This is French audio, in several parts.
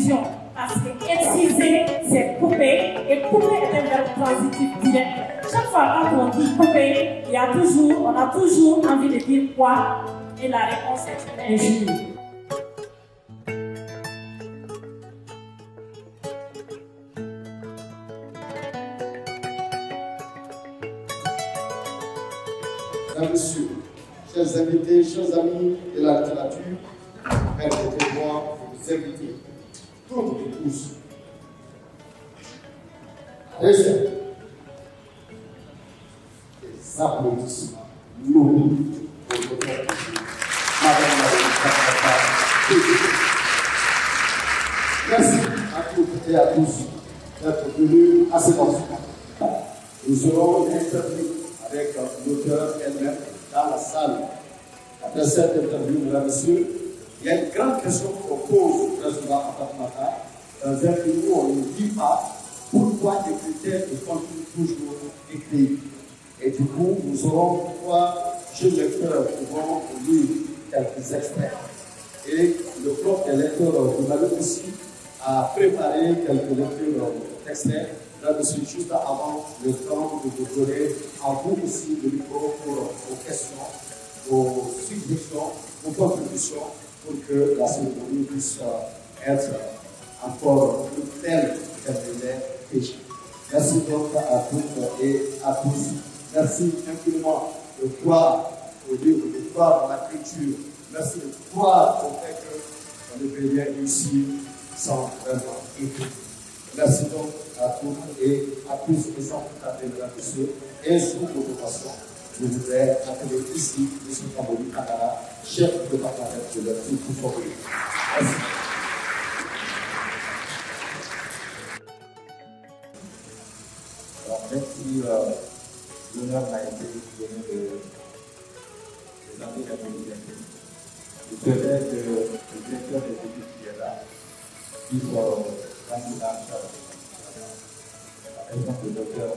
précision. Parce que exciser, c'est couper. Et couper est un verbe transitif direct. Chaque fois quand on dit couper, on a toujours envie de dire quoi. Et la réponse est injure. Mesdames, Messieurs, chers invités, chers amis de la littérature, permettez-moi de vous inviter, toutes et tous, à recevoir des applaudissements lourds pour notre Madame la Merci à toutes et à tous d'être venus à cet enseignement. Nous aurons une interview avec l'auteur elle-même dans la salle. Après cette interview, mesdames et messieurs, il y a une grande question qu'on pose très souvent à Fatoumata. Dans un pays où on ne dit pas pourquoi les critères ne continuent toujours écrits. Et du coup, nous aurons trois jeunes lecteurs qui vont lire quelques extraits. Et le prof des lecteurs du Mali aussi a préparé quelques lectures d'extraits. Là, monsieur, juste avant le temps de vous donner à vous aussi le micro pour vos questions, vos suggestions, vos contributions, pour que la cérémonie puisse être encore plus belle qu'elle l'est déjà. Merci donc à toutes et à tous. Merci infiniment de croire au livre, de croire dans la culture. Merci de croire au fait qu'on ne peut rien réussir sans vraiment écrire. Merci donc à toutes et à tous, et sans tout à fait, mesdames et messieurs, et sous votre façon, je voudrais appeler ici M. Kamoli Kanara, chef de département de l'Institut pour former. Merci. Alors, même si l'honneur m'a été donné de présenter la communauté, je souhaiterais que le directeur des études qui est là puisse candidat à charge. La présence du docteur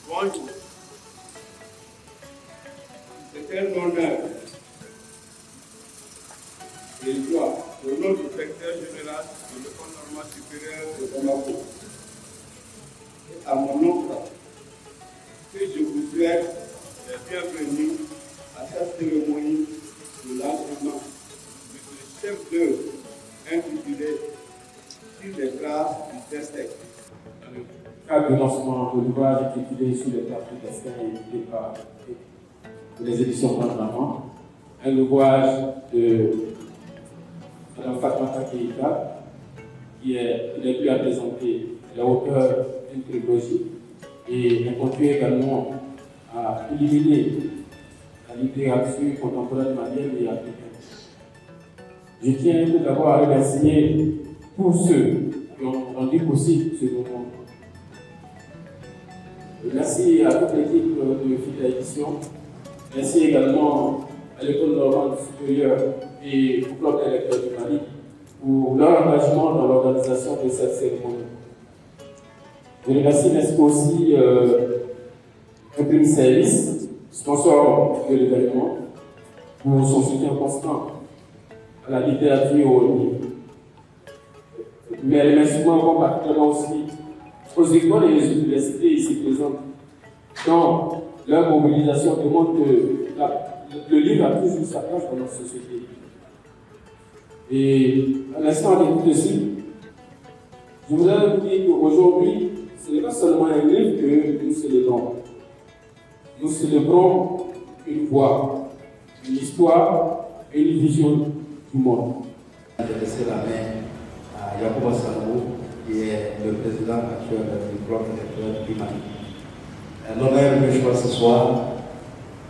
Bonjour. C'est un honneur et joie au nom du secrétaire général de l'École normale supérieure de Bamako et à mon oncle que je vous souhaite la bienvenue à cette cérémonie de lancement de ce chef d'œuvre intitulé Sur les traces du destin. Dans le cadre du lancement de l'ouvrage intitulé Sur les traces du destin, édité par les éditions Benjamin, un ouvrage de Mme Fatoumata Keïta, qui est plus à présenter la hauteur d'une trilogie et a contribué également à illuminer la littérature contemporaine malienne et africaine. Je tiens tout d'abord à remercier tous ceux qui ont rendu possible ce moment. Merci à toute l'équipe de Fida Édition. Merci également à l'École normale supérieure et au Club des lecteurs du Mali pour leur engagement dans l'organisation de cette cérémonie. Je remercie aussi un prix service, sponsor de l'événement, pour son soutien constant à la littérature et au livre. Mais remerciements vont particulièrement aussi aux écoles et les universités ici présentes, dont leur mobilisation démontre que le livre a toujours sa place dans notre société. Et à l'instant d'écoute aussi, je voudrais vous dire qu'aujourd'hui, ce n'est pas seulement un livre que nous célébrons. Nous célébrons une voix, une histoire et une vision du monde. Je vais laisser la main à Yacouba Sanogo, qui est le président actuel du Club des lecteurs du Mali. L'honneur que je vois ce soir,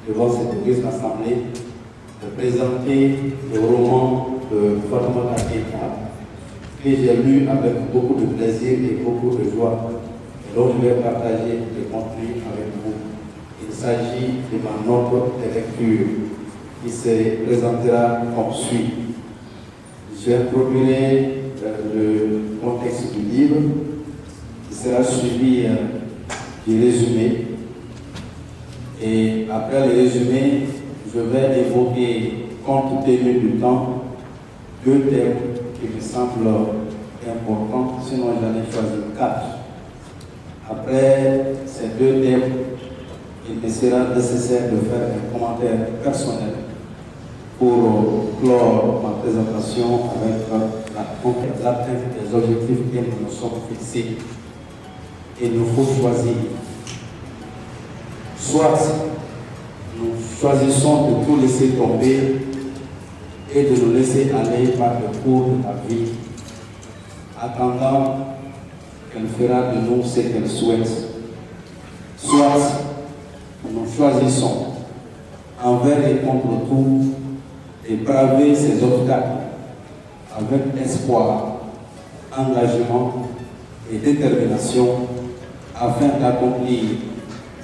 devant cette auguste assemblée, de présenter le roman de Fatoumata Keïta, que j'ai lu avec beaucoup de plaisir et beaucoup de joie, et dont je vais partager le contenu avec vous. Il s'agit de ma note de lecture qui se présentera comme suit. Je vais procurer le contexte du livre qui sera suivi du résumé. Et après le résumé, je vais évoquer, compte tenu du temps, 2 thèmes qui me semblent importants, sinon j'en ai choisi 4. Après ces 2 thèmes, il me sera nécessaire de faire un commentaire personnel pour clore ma présentation avec l'atteinte des objectifs que nous nous sommes fixés. Il nous faut choisir. Soit nous choisissons de tout laisser tomber et de nous laisser aller par le cours de la vie, attendant qu'elle fera de nous ce qu'elle souhaite. Soit nous choisissons, envers et contre tout, de braver ces obstacles avec espoir, engagement et détermination afin d'accomplir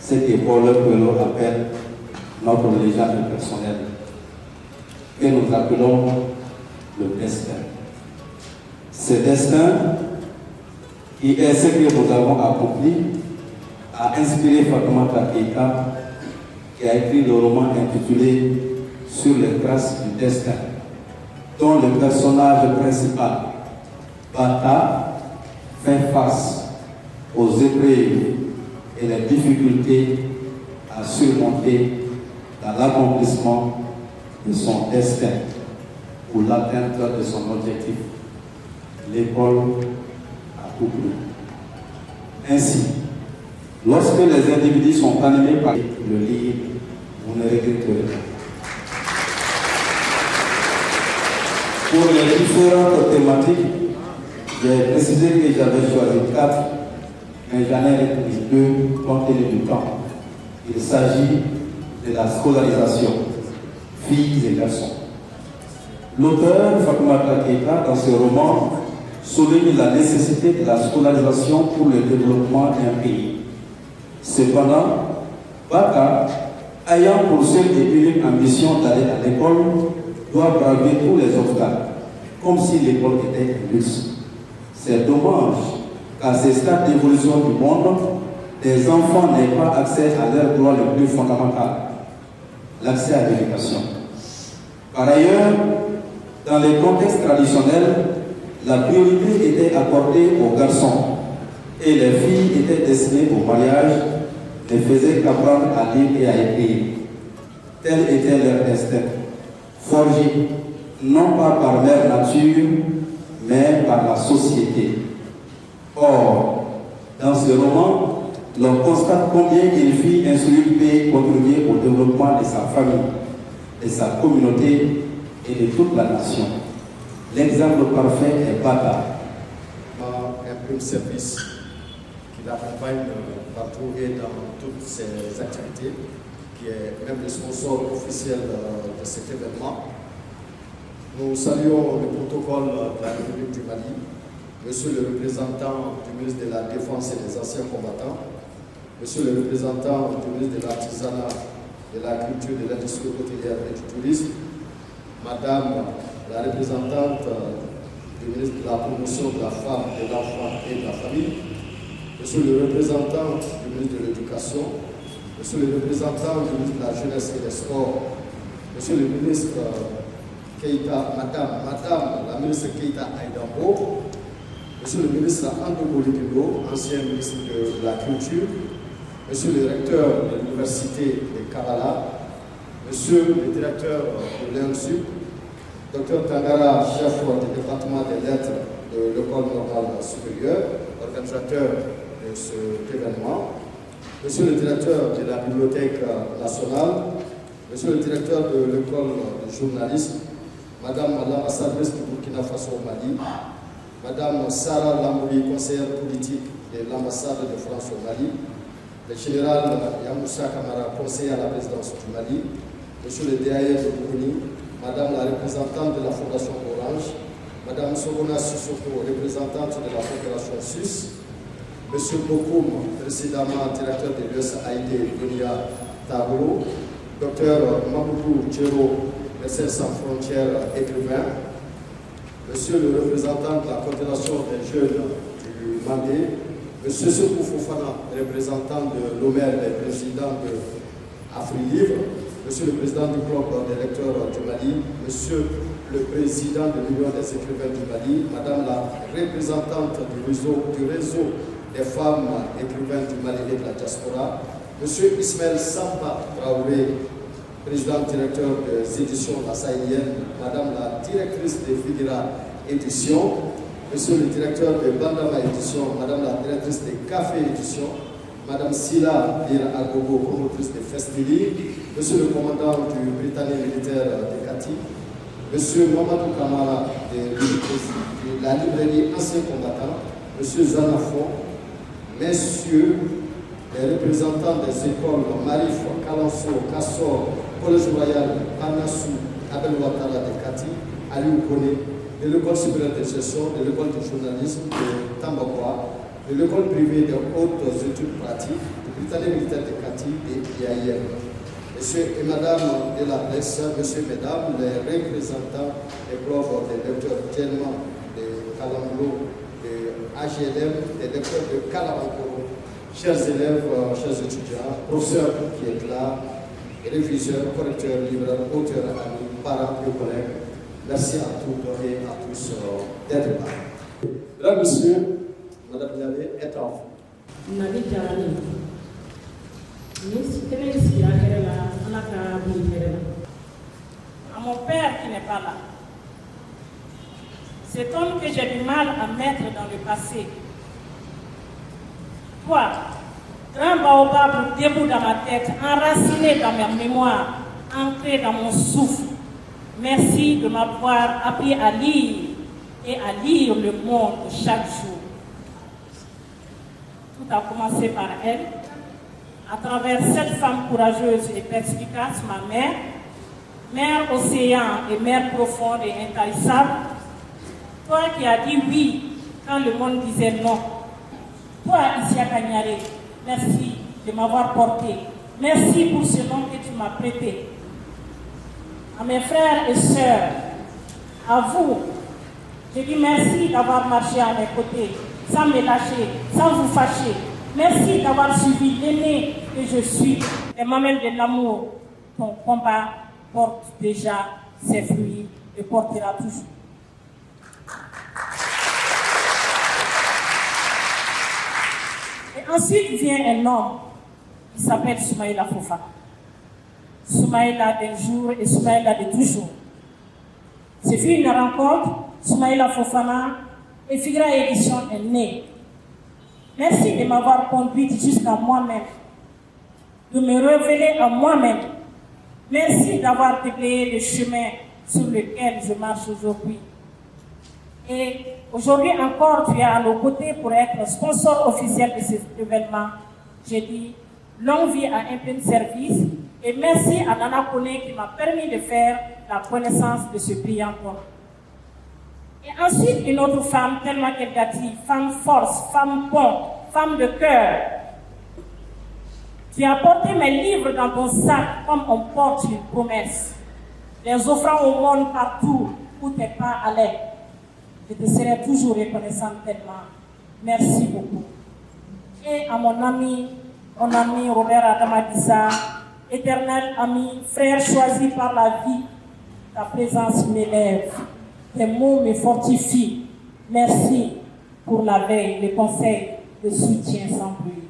cette école que l'on appelle notre légende personnelle, que nous appelons le destin. Ce destin, qui est ce que nous avons accompli, a inspiré Fatoumata Keïta, qui a écrit le roman intitulé Sur les traces du destin, dont le personnage principal, Bata, fait face aux épreuves et les difficultés à surmonter dans l'accomplissement de son destin pour l'atteinte de son objectif, l'école à tout prix. Ainsi, lorsque les individus sont animés par le lire, vous ne regretterez pas. Pour les différentes thématiques, j'ai précisé que j'avais choisi 4, mais j'en ai repris 2 compte tenu du temps. Il s'agit de la scolarisation, filles et garçons. L'auteur, Fatoumata Keïta, dans ce roman, souligne la nécessité de la scolarisation pour le développement d'un pays. Cependant, Bata, ayant pour seule et unique ambition d'aller à l'école, doit braver tous les obstacles, comme si l'école était un luxe. C'est dommage qu'à ce stade d'évolution du monde, des enfants n'aient pas accès à leur droit le plus fondamental, l'accès à l'éducation. Par ailleurs, dans les contextes traditionnels, la priorité était accordée aux garçons et les filles étaient destinées au mariage, ne faisaient qu'apprendre à lire et à écrire. Tel était leur destin, forgé non pas par leur nature, mais par la société. Or, dans ce roman, l'on constate combien une fille instruite peut contribuer au développement de sa famille, de sa communauté et de toute la nation. L'exemple parfait est Bata. Un peu de service qui l'accompagne partout et dans toutes ses activités, qui est même le sponsor officiel de cet événement. Nous saluons le protocole de la République du Mali, Monsieur le représentant du ministre de la Défense et des Anciens Combattants, Monsieur le représentant du ministre de l'Artisanat, de la Culture, de l'Industrie hôtelière et du Tourisme, Madame la représentante du ministre de la Promotion de la Femme, de l'Enfant et de la Famille, Monsieur le représentant du ministre de l'Éducation, Monsieur le représentant du ministre de la Jeunesse et des Sports, Monsieur le ministre Keïta, Madame la ministre Keïta Aïdambo, Monsieur le ministre Andrew Bolibilo, ancien ministre de la Culture, Monsieur le recteur de l'Université de Kabbalah, Monsieur le directeur de l'INSUP, Dr Tangara, chef du département des lettres de l'École normale supérieure, organisateur de cet événement, Monsieur le directeur de la Bibliothèque nationale, Monsieur le directeur de l'École de journalisme, Madame l'ambassadrice du Burkina Faso au Mali, Madame Sarah Lambouri, conseillère politique de l'ambassade de France au Mali, le général Yamoussa Kamara, conseiller à la présidence du Mali, Monsieur le DAE de Boukouni, Madame la représentante de la Fondation Orange, Madame Sorona Sissoko, représentante de la Fédération Suisse, Monsieur Bokoum, précédemment directeur de l'USAID Dunia Tablo, Dr Mamoudou Djero, Médecins sans frontières, écrivain, Monsieur le représentant de la Confédération des jeunes du Mali, M. Sekou Fofana, représentant de l'OMER et président de AfriLivre, M. le président du club des lecteurs du Mali, M. le président de l'Union des écrivains du Mali, Madame la représentante du réseau des femmes écrivains du Mali et de la diaspora, M. Ismaël Samba Traoré, président directeur des éditions La Sahélienne, Madame la directrice des Figuera Éditions, Monsieur le directeur de Bandama Éditions, Madame la directrice des Café Éditions, Madame Sila Bir Agogo, promotrice de Festili, Monsieur le commandant du Britannique militaire de Kati, Monsieur Mamadou Kamara de la librairie Anciens Combattants, Monsieur Zanafon, Messieurs les représentants des écoles Marif, Kalanso, Kassor, Collège Royal, Panassou, Abel Ouattara de Kati, Aliou Kone, de l'école supérieure de gestion, de l'école de journalisme de Tambakwa, de l'école privée de hautes études pratiques, du Britannique militaire de Kati et IAIM. Monsieur et Madame de la presse, Monsieur et Mesdames, les représentants des clubs des lecteurs tellement de Kalanglo, de AGLM, des lecteurs de Kalabankoro, chers élèves, chers étudiants, professeurs qui êtes là, réviseurs, correcteurs, libraires, auteurs, amis, parents et collègues, merci à toutes et à tous d'être là. Mesdames, Messieurs, Madame Nialé est en vous. À mon père qui n'est pas là, cet homme que j'ai du mal à mettre dans le passé. Toi, grand baobab debout dans ma tête, enraciné dans ma mémoire, ancré dans mon souffle, merci de m'avoir appris à lire et à lire le monde chaque jour. Tout a commencé par elle, à travers cette femme courageuse et perspicace, ma mère, mère océan et mère profonde et intarissable, toi qui as dit oui quand le monde disait non. Toi, Isia Kanyare, merci de m'avoir porté. Merci pour ce nom que tu m'as prêté. À mes frères et sœurs, à vous, je dis merci d'avoir marché à mes côtés, sans me lâcher, sans vous fâcher. Merci d'avoir suivi l'aîné que je suis. Et moi-même de l'amour, ton combat porte déjà ses fruits et portera toujours. Et ensuite vient un homme qui s'appelle Soumaïla Fofana. Soumaïla d'un jour et Soumaïla de toujours. Ce fut une rencontre, Soumaïla Fofana et Figuera Édition est née. Merci de m'avoir conduite jusqu'à moi-même, de me révéler à moi-même. Merci d'avoir déblayé le chemin sur lequel je marche aujourd'hui. Et aujourd'hui encore, tu es à nos côtés pour être sponsor officiel de cet événement. J'ai dit longue vie à un plein service et merci à Nana Kone qui m'a permis de faire la connaissance de ce brillant homme. Et ensuite, une autre femme, tellement qu'elle a dit, femme force, femme pont, femme de cœur. Tu as porté mes livres dans ton sac comme on porte une promesse, les offrant au monde partout où tes pas allaient. Je te serai toujours reconnaissante tellement. Merci beaucoup. Et à mon ami Robert Adamadissa, éternel ami, frère choisi par la vie, ta présence m'élève, tes mots me fortifient. Merci pour la veille, les conseils, le soutien sans bruit.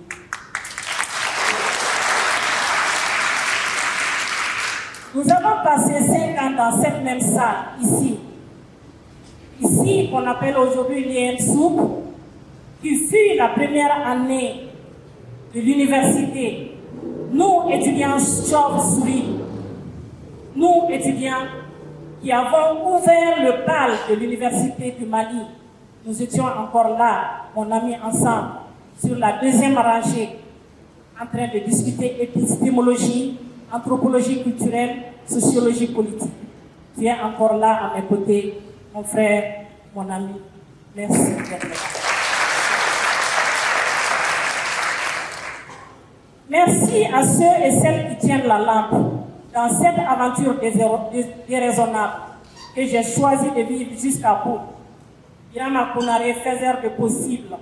Nous avons passé 5 ans dans cette même salle, ici qu'on appelle aujourd'hui l'IEM-SOUP, qui fut la première année de l'université. Nous, étudiants chauves-souris, nous, étudiants qui avons ouvert le bal de l'université du Mali, nous étions encore là, mon ami, ensemble, sur la deuxième rangée, en train de discuter épistémologie, anthropologie culturelle, sociologie politique. Tu es encore là à mes côtés, mon frère, mon ami. Merci d'être là. Merci à ceux et celles qui tiennent la lampe dans cette aventure déraisonnable que j'ai choisi de vivre jusqu'à bout. Irama Kounare, faiseur de possible,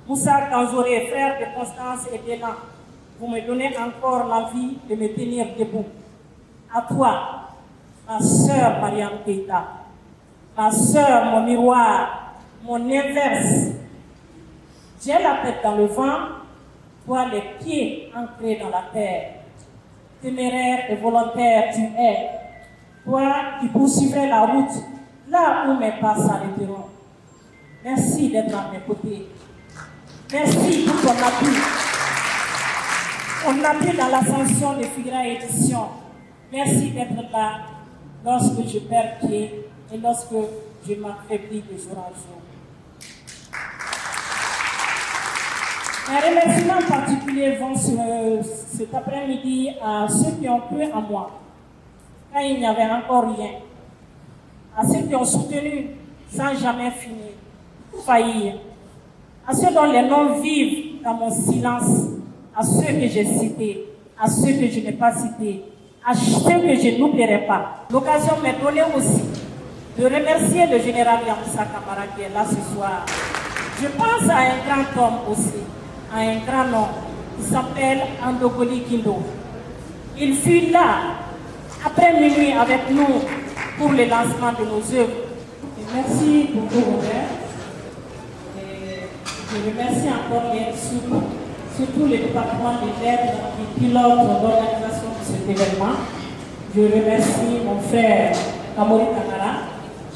Moussa Kanzouré, frère de Constance et d'Élan, vous me donnez encore l'envie de me tenir debout. À toi, ma sœur Mariam Keita, ma sœur, mon miroir, mon inverse. J'ai la tête dans le vent, toi les pieds ancrés dans la terre. Téméraire et volontaire tu es, toi qui poursuivrais la route là où mes pas s'arrêteront. Merci d'être à mes côtés. Merci pour ton appui. On appuie dans l'ascension de Figura Édition. Merci d'être là lorsque je perds pied et lorsque je m'affaiblis de jour en jour. Un remerciement particulier vont cet après-midi à ceux qui ont cru en moi, quand il n'y avait encore rien, à ceux qui ont soutenu sans jamais finir, faillir, à ceux dont les noms vivent dans mon silence, à ceux que j'ai cités, à ceux que je n'ai pas cités, à ceux que je n'oublierai pas. L'occasion m'est donnée aussi de remercier le général Yamoussa Kamara qui est là ce soir. Je pense à un grand homme aussi, à un grand homme qui s'appelle Andogoli Kindo. Il fut là, après minuit, avec nous pour le lancement de nos œuvres. Et merci beaucoup, Robert. Et je remercie encore l'INSU, surtout le département des lettres qui pilote l'organisation de cet événement. Je remercie mon frère Kamori Takara,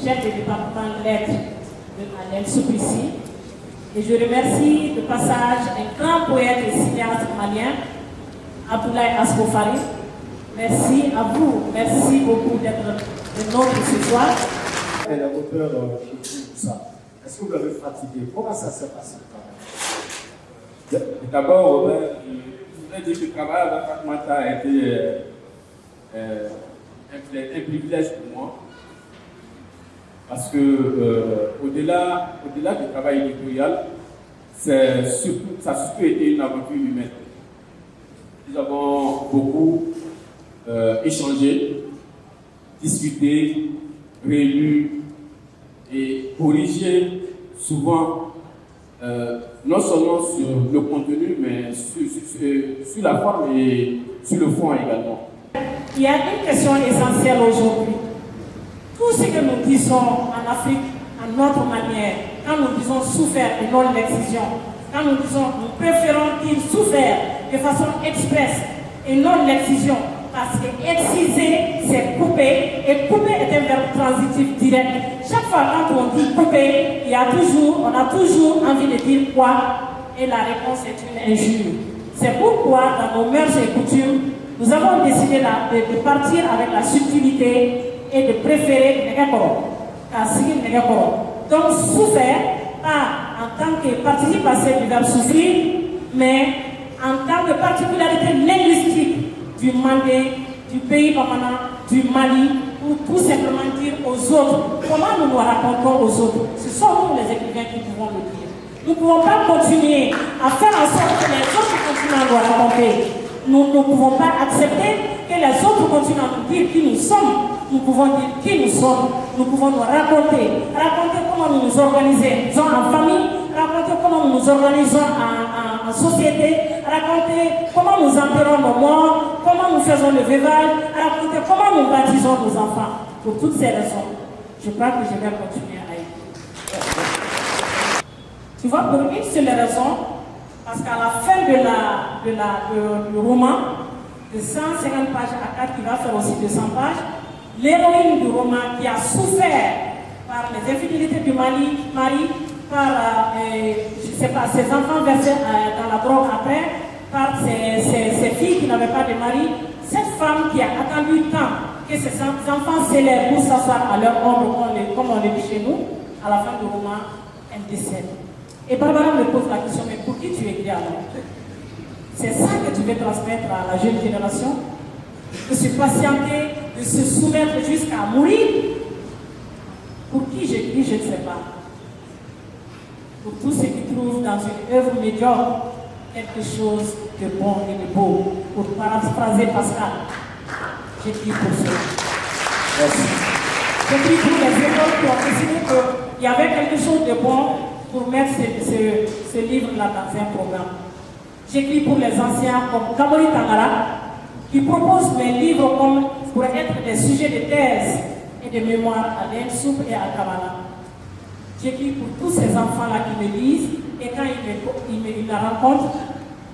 chef du département de lettres de l'INSU ici. Et je remercie de passage un grand poète et cinéaste malien, Abdoulaye Askofari. Merci à vous, merci beaucoup d'être le nôtre ce soir. Elle est auteur chez tout ça. Est-ce que vous l'avez fatigué? Comment ça s'est passé? D'abord, Robert, je voudrais dire que le travail avec Fatmata a été un privilège pour moi. Parce que au-delà du travail éditorial, ça a surtout été une aventure humaine. Nous avons beaucoup échangé, discuté, rélu et corrigé souvent, non seulement sur le contenu, mais sur la forme et sur le fond également. Il y a une question essentielle aujourd'hui. Tout ce que nous disons en Afrique, à notre manière, quand nous disons souffert et non l'excision, quand nous disons nous préférons dire souffert de façon expresse et non l'excision, parce que exciser, c'est couper, et couper est un verbe transitif direct. Chaque fois quand on dit couper, on a toujours envie de dire quoi, et la réponse est une injure. C'est pourquoi, dans nos mœurs et coutumes, nous avons décidé de partir avec la subtilité et de préférer Negakoro. Donc, souffert, pas en tant que participe passé du verbe souffrir, mais en tant que particularité linguistique du Mandé, du pays Bamana, du Mali, ou tout simplement dire aux autres comment nous nous racontons aux autres. Ce sont nous les écrivains qui pouvons le dire. Nous ne pouvons pas continuer à faire en sorte que les autres continuent à nous raconter. Nous ne pouvons pas accepter que les autres continuent à nous dire qui nous sommes. Nous pouvons dire qui nous sommes. Nous pouvons nous raconter comment nous nous organisons en famille, raconter comment nous nous organisons en société, raconter comment nous enterrons nos morts, comment nous faisons le veuvage, raconter comment nous baptisons nos enfants. Pour toutes ces raisons, je crois que je vais continuer à écrire. Tu vois, pour une seule raison, parce qu'à la fin du roman, de 150 pages à 4, qui va faire aussi 200 pages, l'héroïne du roman qui a souffert par les infidélités du Mali, par, je sais pas, ses enfants versés dans la drogue après, par ses filles qui n'avaient pas de mari, cette femme qui a attendu tant que ses enfants s'élèvent pour s'asseoir à leur ombre, comme on le dit chez nous, à la fin du roman, elle décède. Et Barbara me pose la question, mais pour qui tu écris alors? C'est ça que tu veux transmettre à la jeune génération? De se patienter, de se soumettre jusqu'à mourir? Pour qui j'écris, je ne sais pas. Pour tous ceux qui trouvent dans une œuvre médiocre quelque chose de bon et de beau. Pour paraphraser Pascal, j'écris pour cela. Merci. J'écris pour les écoles qui ont décidé qu'il y avait quelque chose de bon pour mettre ce livre-là dans un programme. J'écris pour les anciens comme Kamori Tangara, qui propose mes livres comme pour être des sujets de thèse et de mémoire à l'ENSUP et à Kamala. J'écris pour tous ces enfants-là qui me lisent et quand ils me la rencontrent,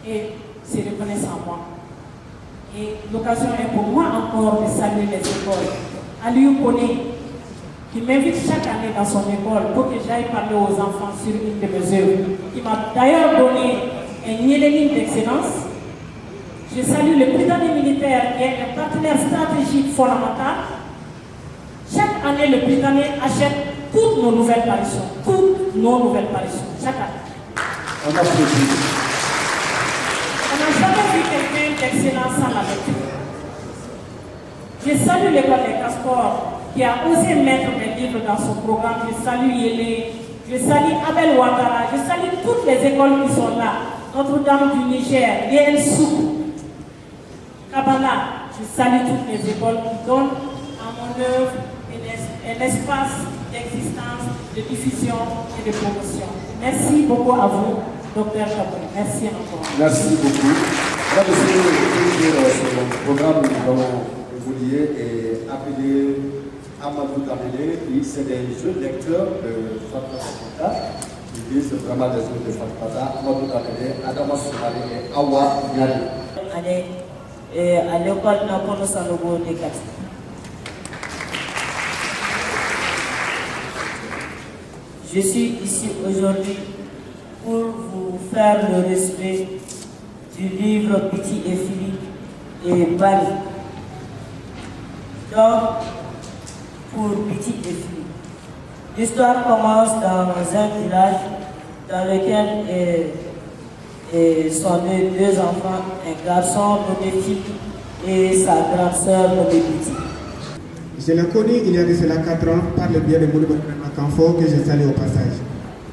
et se reconnaissent en moi. Et l'occasion est pour moi encore de saluer les écoles. Aliou Kone, qui m'invite chaque année dans son école pour que j'aille parler aux enfants sur une de mes œuvres, qui m'a d'ailleurs donné un Nyéléline d'excellence. Je salue le président militaire qui est un partenaire stratégique fondamental. Chaque année, le Britannique achète toutes nos nouvelles parutions. Toutes nos nouvelles parutions. Chaque année. On applaudit. On n'a jamais vu quelqu'un d'excellent sans la lecture. Je salue l'école des Castors qui a osé mettre mes livres dans son programme. Je salue Yélé, je salue Abel Ouattara, je salue toutes les écoles qui sont là. Notre-Dame du Niger, l'ENSUP, Kabbalah. Je salue toutes les écoles qui donnent à mon œuvre un espace d'existence, de diffusion et de promotion. Merci beaucoup à vous, Dr Kabori. Merci encore. Merci beaucoup. Mesdames et messieurs, sur le programme, nous allons évoluer et appeler Amadou Tabele, qui c'est des jeunes lecteurs de Fatma Sakota. Qui disent vraiment des jeunes de Fatma. Amadou Tabele, Adama Soumari et Awa Nyali. À l'école Nakono Sanogo de Kat. Je suis ici aujourd'hui pour vous faire le résumé du livre Biti et Fili et Bali. Donc, pour Biti et Fili, l'histoire commence dans un village dans lequel sont nés deux enfants, un garçon nommé Fili et sa grande sœur nommée Biti. Je l'ai connu il y a de cela 4 ans par le biais de Moulou Kanfo que j'ai salé au passage.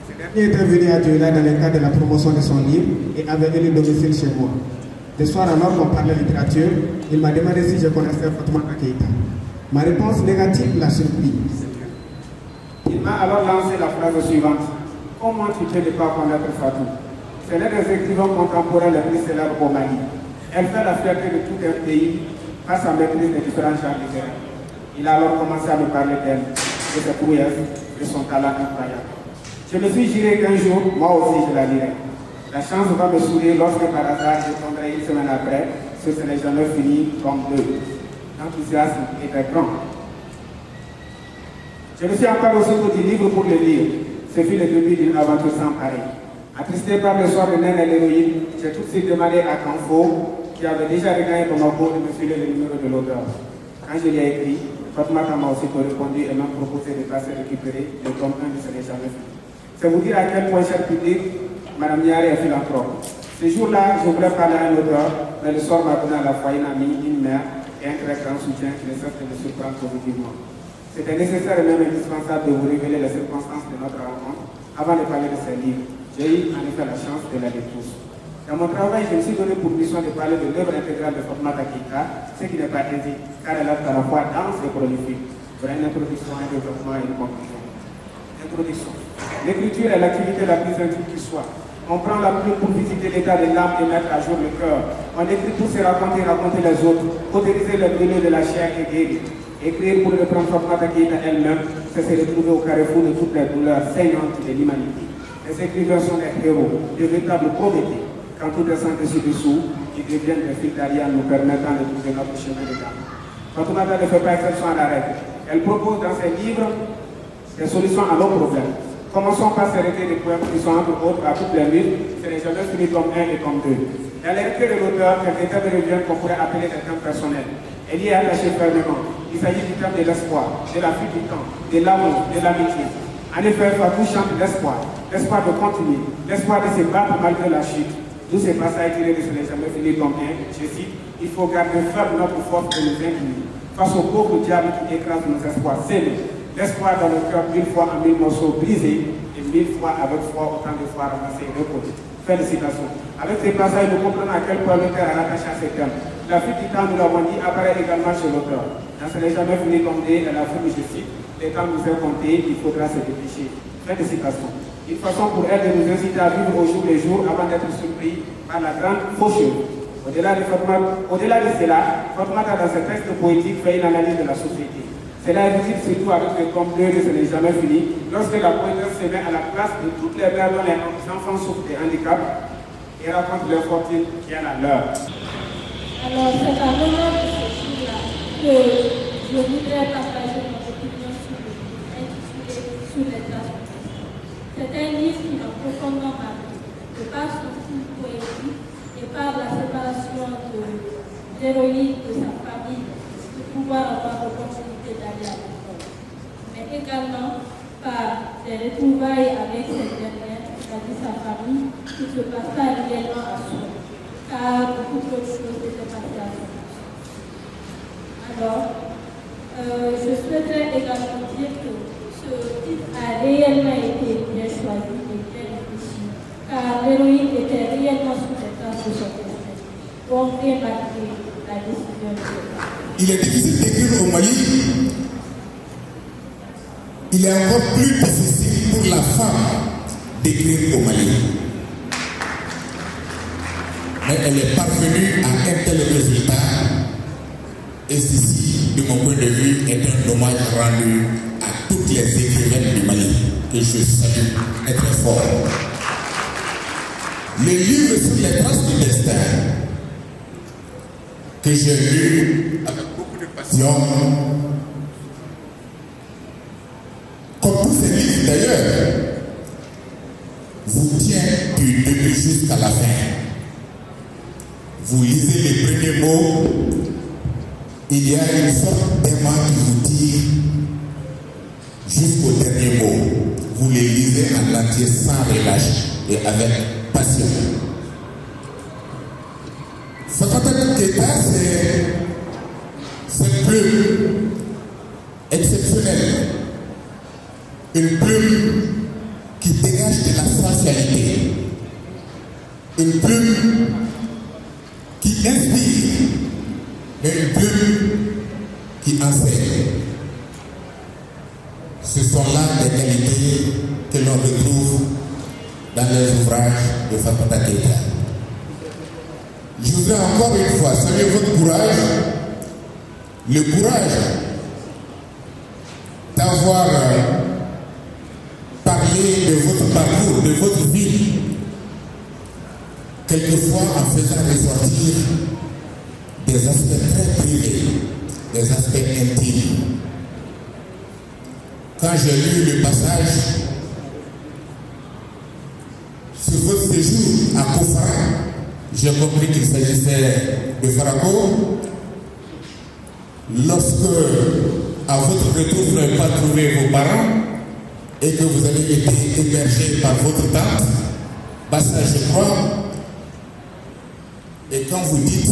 Ce dernier était venu à Dioula dans le cadre de la promotion de son livre et avait élu domicile chez moi. Le soir, alors qu'on parlait littérature, il m'a demandé si je connaissais Fatoumata Keïta. Ma réponse négative l'a surpris. Il m'a alors lancé la phrase suivante. Comment tu peux ne pas connaître Fatou? C'est l'un des écrivains contemporains les plus célèbres au Mali. Elle fait la fierté de tout un pays par sa maîtrise des différents genres littéraires. Il a alors commencé à me parler d'elle, de sa prouesse, de son talent incroyable. Je me suis juré qu'un jour, moi aussi, je la lirai. La chance va me sourire lorsque par hasard, je tomberai une semaine après, ce serait jamais fini comme deux. L'enthousiasme était grand. Je me suis encore aussitôt du livre pour le lire. Ce fut le début d'une aventure sans pareil. Attristé par le soir de Naine et l'héroïne, j'ai tout de suite demandé à Kanfo, qui avait déjà regagné Bamako, de me filer le numéro de l'auteur. Quand je lui ai écrit, Fatoumata m'a aussi répondu et m'a proposé de passer récupérer le tome 1 de Ce n'est jamais fini. C'est vous dire à quel point, cher public, Mme Niari est philanthrope. Ce jour-là, je voulais parler à un auteur, mais le sort m'a donné à la fois une amie, une mère et un très grand soutien qui ne cesse de me surprendre positivement. C'était nécessaire et même indispensable de vous révéler les circonstances de notre rencontre avant de parler de ces livres. J'ai eu en effet la chance de la lire tous. Dans mon travail, je me suis donné pour mission de parler de l'œuvre intégrale de Fatoumata Keïta, ce qui n'est pas aisé, car elle est à la fois dense et prolifique. Voilà une introduction, un développement et une conclusion. Introduction. L'écriture est l'activité la plus intime qui soit. On prend la plume pour visiter l'état de l'âme et mettre à jour le cœur. On écrit pour se raconter et raconter les autres, autoriser le brûleux de la chair et guérir. Écrire pour reprendre Fatoumata Keïta elle-même, c'est se retrouver au carrefour de toutes les douleurs saignantes de l'humanité. Les écrivains sont des héros, des véritables Prométhées. Quand tout est sans dessus-dessous, ils deviennent des fils d'Ariane nous permettant de trouver notre chemin de gamme. Fatoumata ne fait pas exception à la règle. Elle propose dans ses livres des solutions à nos problèmes. Commençons par ces recueils de poèmes qui sont entre autres à toutes les luttes, c'est les jamais finis tome 1 et tome 2. Dans les recueils de l'auteur, quelques thèmes reviennent qu'on pourrait appeler des thèmes personnels. Elle y est attachée fermement. Il s'agit du thème de l'espoir, de la fuite du temps, de l'amour, de l'amitié. En effet, Fatou chante l'espoir, l'espoir de continuer, l'espoir de se battre malgré la chute. D'où ces passages tirés de Ce n'est jamais fini comme un, je cite, il faut garder ferme notre force de nous incliner. Face au pauvre diable qui écrase nos espoirs, c'est l'espoir dans le cœur 1000 fois en 1000 morceaux brisés et 1000 fois avec foi autant de fois ramassés et reposés. Fin de citation. Avec ces passages, nous comprenons à quel point l'auteur est attaché à ces thèmes. La fuite du temps, nous l'avons dit, apparaît également chez l'auteur. Dans Ce n'est jamais fini comme dit, elle a fait, je cite, les temps nous est compté, il faudra se dépêcher. Fin de citation. une façon pour elle de nous inciter à vivre au jour le jour avant d'être surpris par la grande faucheuse. Au-delà de cela, Fatoumata dans ses textes poétiques fait une analyse de la société. Cela est visible surtout avec le tome 2 de Ce n'est jamais fini, lorsque la poétesse se met à la place de toutes les mères dont les enfants souffrent de handicap et raconte leur fortune qui est la leur. Alors, c'est à moment de ce jour-là que je voudrais partager mon opinion sur le livre intitulé Sous les traces. C'est un livre qui m'a profondément marqué, de par son style poétique et par la séparation de l'héroïne de sa famille, de pouvoir avoir l'opportunité d'aller à l'école. Mais également par des retrouvailles avec cette dernière, c'est-à-dire sa famille, qui se passe pas réellement à soi, car beaucoup d'autres choses étaient passées à son. Alors, je souhaiterais également dire que ce titre a réellement été bien choisi et bien réfléchi, car l'héroïne était réellement sous les traces de son destin, donc bien malgré la décision de l'État. Il est difficile d'écrire au Mali. Il est encore plus difficile pour la femme d'écrire au Mali. Mais elle est parvenue à un tel résultat, et ceci, de mon point de vue, est un hommage rendu à toutes les écrivaines du Mali, que je salue très très fort. Le livre sur les traces du destin, que j'ai lu avec beaucoup de passion, comme tous ces livres d'ailleurs, vous tient du début jusqu'à la fin. Vous lisez les premiers mots, il y a une sorte d'aimant qui vous tire jusqu'au dernier mot. Vous les lisez en entier sans relâche et avec passion. Fatoumata Keïta, c'est une plume exceptionnelle, une plume qui dégage de la sensualité, une plume qui inspire, mais une plume qui enseigne. Ce sont là des qualités que l'on retrouve dans les ouvrages de Fatoumata Keïta. Je voudrais encore une fois saluer votre courage, le courage d'avoir parlé de votre parcours, de votre vie, quelquefois en faisant ressortir des aspects très privés, des aspects intimes. Quand j'ai lu le passage sur votre séjour à Kofara, j'ai compris qu'il s'agissait de Farago. Lorsque, à votre retour, vous n'avez pas trouvé vos parents et que vous avez été hébergé par votre tante, Bassa, je crois, et quand vous dites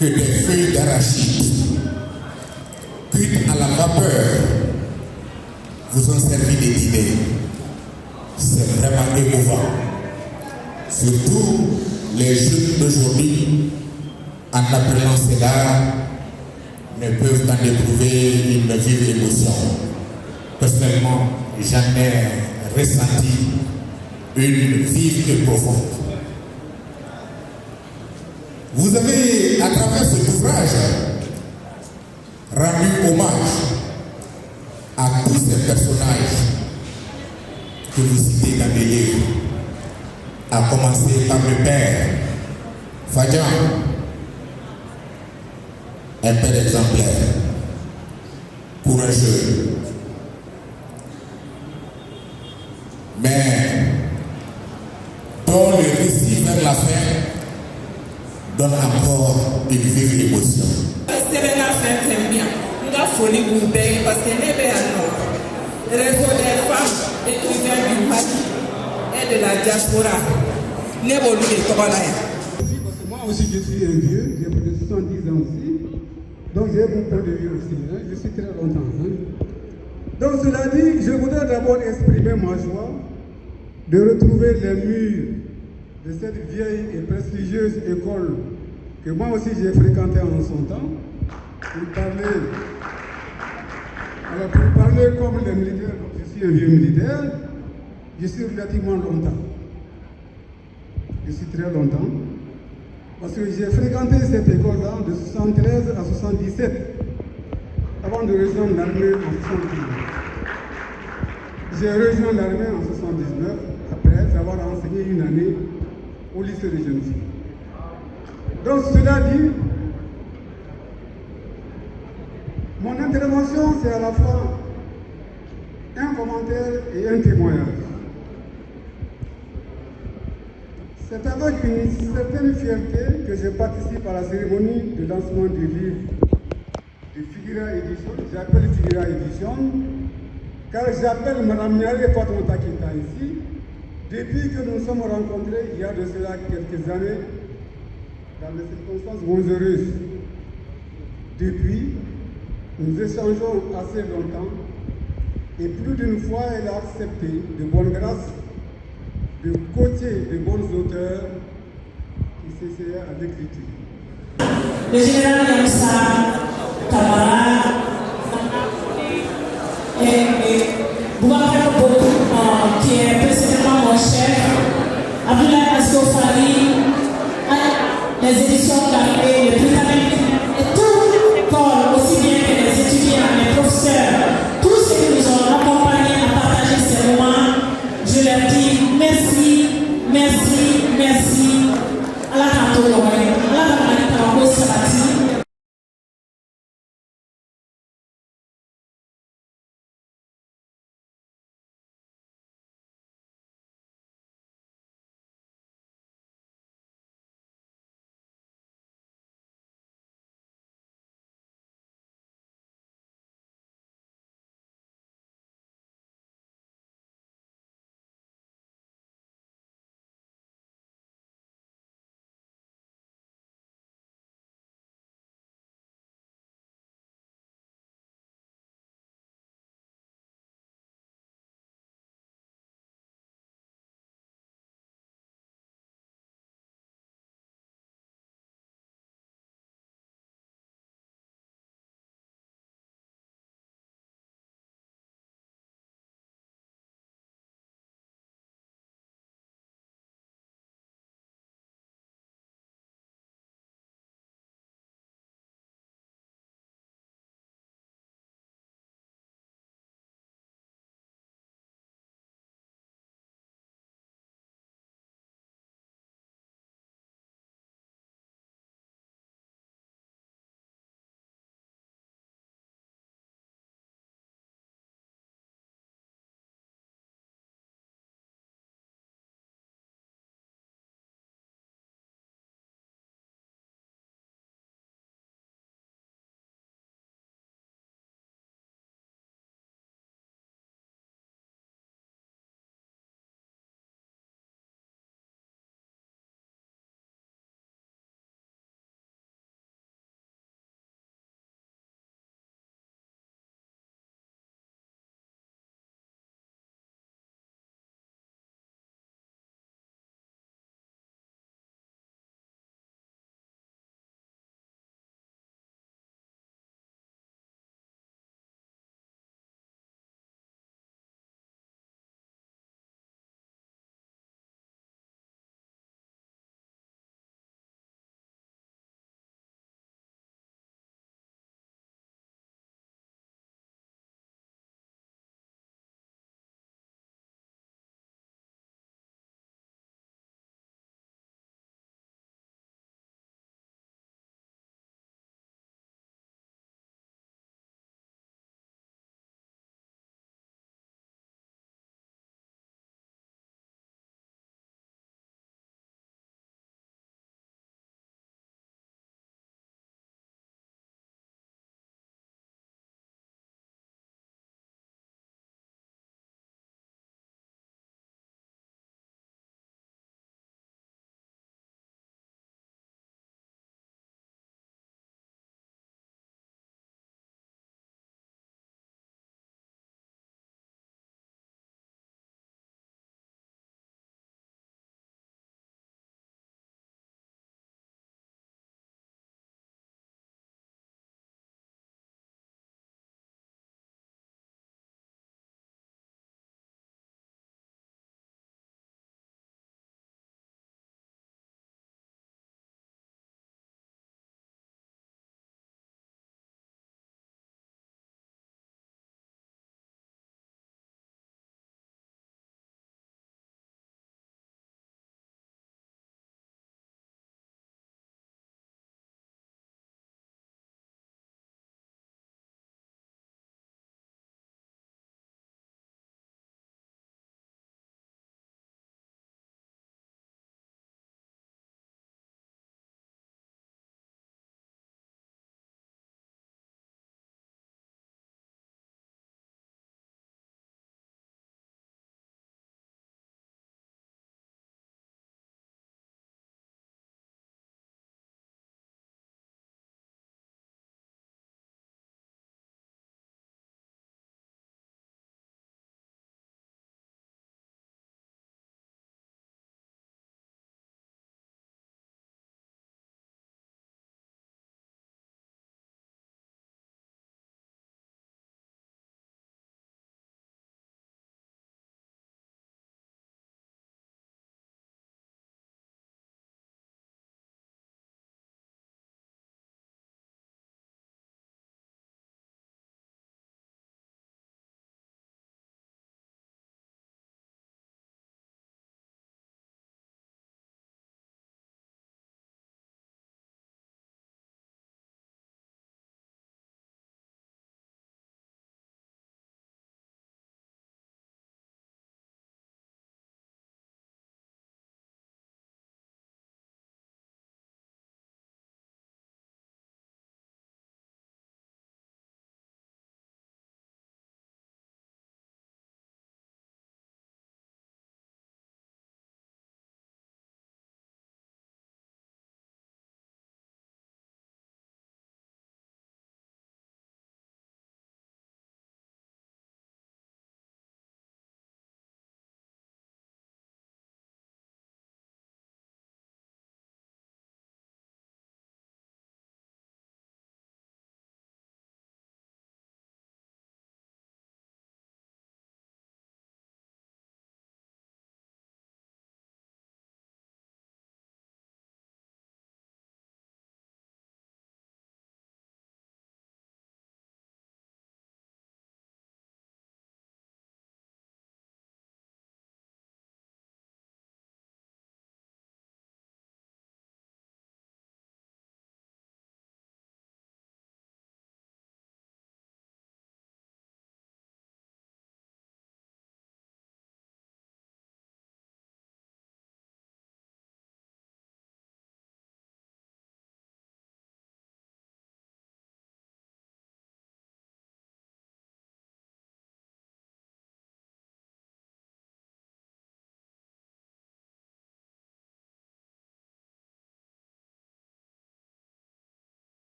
que des feuilles d'arachide cuites à la vapeur vous ont servi de dîner, c'est vraiment émouvant. Surtout les jeunes d'aujourd'hui, en apprenant cela, ne peuvent qu'en éprouver une vive émotion. Personnellement, j'en ai ressenti une vive et profonde. Vous avez, à travers cet ouvrage, rendu hommage à tous ces personnages que vous citez dans les livres, à commencer par le père, Fadjan, un père exemplaire, courageux, mais dont le récit vers la fin donne encore une vive émotion. Serena fait bien. Nous avons folie pour payer parce que les le réseau des femmes étudiantes du Mali et de la diaspora n'évolue pas. Moi aussi je suis un vieux, j'ai plus de 70 ans aussi. Donc j'ai mon point de vue aussi, hein. Je suis très longtemps. Hein. Donc cela dit, je voudrais d'abord exprimer ma joie de retrouver les murs de cette vieille et prestigieuse école que moi aussi j'ai fréquentée en son temps, pour parler comme les militaires dont je suis un vieux militaire, je suis relativement longtemps. Je suis très longtemps. Parce que j'ai fréquenté cette école-là de 73 à 77, avant de rejoindre l'armée en 79. J'ai rejoint l'armée en 79, après avoir enseigné une année au lycée des jeunes filles. Donc cela dit, mon intervention c'est à la fois un commentaire et un témoignage. C'est avec une certaine fierté que je participe à la cérémonie de lancement du livre de Figura Édition. J'appelle Figura Édition, car j'appelle Mme Nyale Fatoumata Kinta ici, depuis que nous nous sommes rencontrés il y a de cela quelques années, dans des circonstances moins heureuses. Depuis, nous échangeons assez longtemps, et plus d'une fois, elle a accepté de bonne grâce de coacher de bons auteurs qui s'essayaient à l'écriture. Le général Yamsa Kamara et Boubacar Bobo, qui est précisément mon chef, Abdoulaye Assoufari, les éditions Carré, le Britannique, et tout le corps, aussi bien que les étudiants, les professeurs, tous ceux qui nous ont accompagnés à partager ces moments, je leur dis merci, merci, merci. Allah Kanto Lomé, Allah Kanto Sabati.